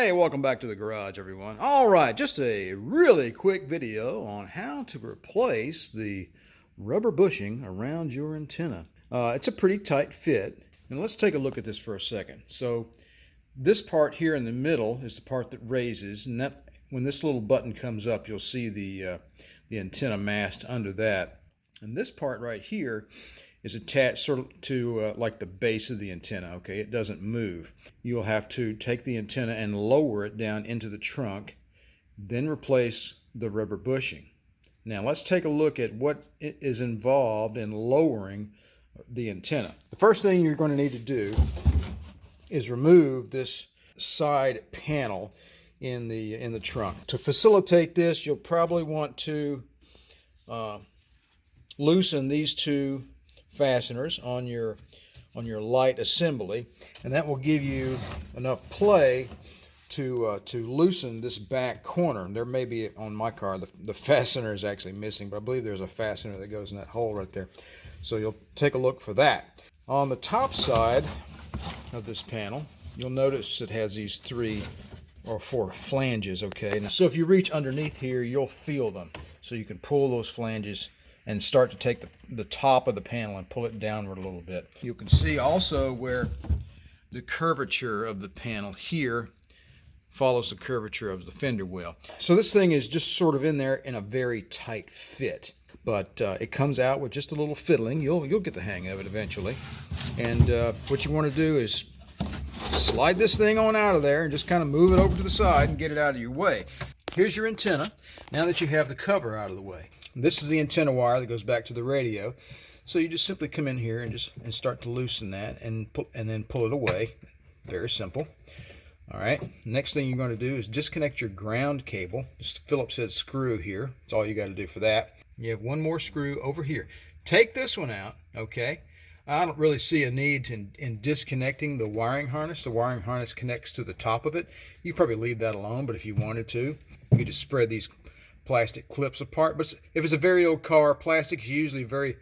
Hey, welcome back to the garage, everyone. All right, just a really quick video on how to replace the rubber bushing around your antenna. It's a pretty tight fit, and let's take a look at this for a second. So this part here in the middle is the part that raises, and that when this little button comes up, you'll see the antenna mast under that. And this part right here is attached sort of to like the base of the antenna. Okay, it doesn't move. You'll have to take the antenna and lower it down into the trunk, then replace the rubber bushing. Now let's take a look at what is involved in lowering the antenna. The first thing you're going to need to do is remove this side panel in the trunk. To facilitate this, you'll probably want to loosen these two fasteners on your light assembly, and that will give you enough play to loosen this back corner. There may be, on my car, the fastener is actually missing, but I believe there's a fastener that goes in that hole right there. So you'll take a look for that. On the top side of this panel, you'll notice it has these 3 or 4 flanges. Okay, now, so if you reach underneath here, you'll feel them. So you can pull those flanges and start to take the top of the panel and pull it downward a little bit. You can see also where the curvature of the panel here follows the curvature of the fender well. So this thing is just sort of in there in a very tight fit, but it comes out with just a little fiddling. You'll get the hang of it eventually. And what you want to do is slide this thing on out of there and just kind of move it over to the side and get it out of your way. Here's your antenna, now that you have the cover out of the way. This is the antenna wire that goes back to the radio. So you just simply come in here and start to loosen that and then pull it away. Very simple. All right. Next thing you're going to do is disconnect your ground cable. Just Phillips head screw here. That's all you got to do for that. You have one more screw over here. Take this one out. Okay. I don't really see a need in disconnecting the wiring harness. The wiring harness connects to the top of it. You probably leave that alone, but if you wanted to, you could just spread these plastic clips apart. But if it's a very old car, plastic is usually very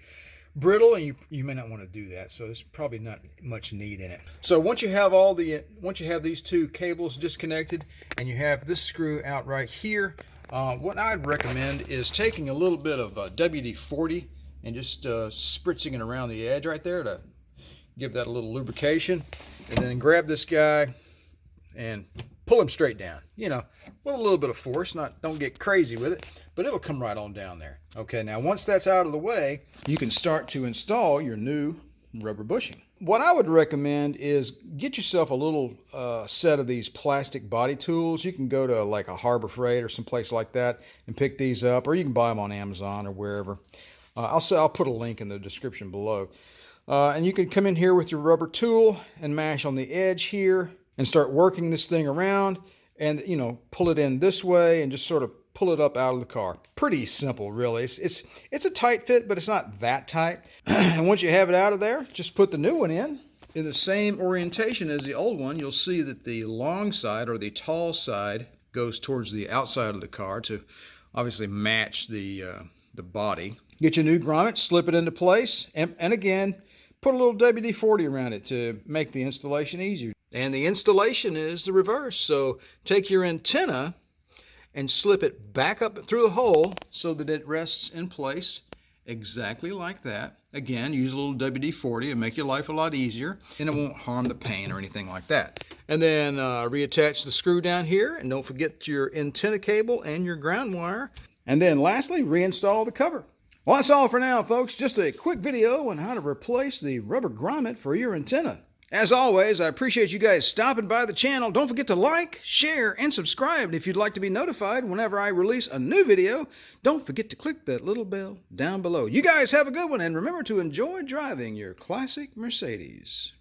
brittle, and you may not want to do that. So there's probably not much need in it. So once you have these 2 cables disconnected and you have this screw out right here, what I'd recommend is taking a little bit of WD-40 and just spritzing it around the edge right there to give that a little lubrication, and then grab this guy and pull him straight down, you know, with a little bit of force. Don't get crazy with it, but it'll come right on down there. Okay, now once that's out of the way, you can start to install your new rubber bushing. What I would recommend is get yourself a little set of these plastic body tools. You can go to like a Harbor Freight or someplace like that and pick these up, or you can buy them on Amazon or wherever. I'll put a link in the description below. And you can come in here with your rubber tool and mash on the edge here and start working this thing around, and pull it in this way and just sort of pull it up out of the car. Pretty simple, really. It's a tight fit, but it's not that tight. And once you have it out of there, just put the new one in the same orientation as the old one. You'll see that the long side, or the tall side, goes towards the outside of the car to obviously match the body. Get your new grommet, slip it into place, and again, put a little WD-40 around it to make the installation easier. And the installation is the reverse. So take your antenna and slip it back up through the hole so that it rests in place exactly like that. Again, use a little WD-40 and make your life a lot easier, and it won't harm the paint or anything like that. And then reattach the screw down here, and don't forget your antenna cable and your ground wire. And then lastly, reinstall the cover. Well, that's all for now, folks. Just a quick video on how to replace the rubber grommet for your antenna. As always, I appreciate you guys stopping by the channel. Don't forget to like, share, and subscribe. And if you'd like to be notified whenever I release a new video, don't forget to click that little bell down below. You guys have a good one, and remember to enjoy driving your classic Mercedes.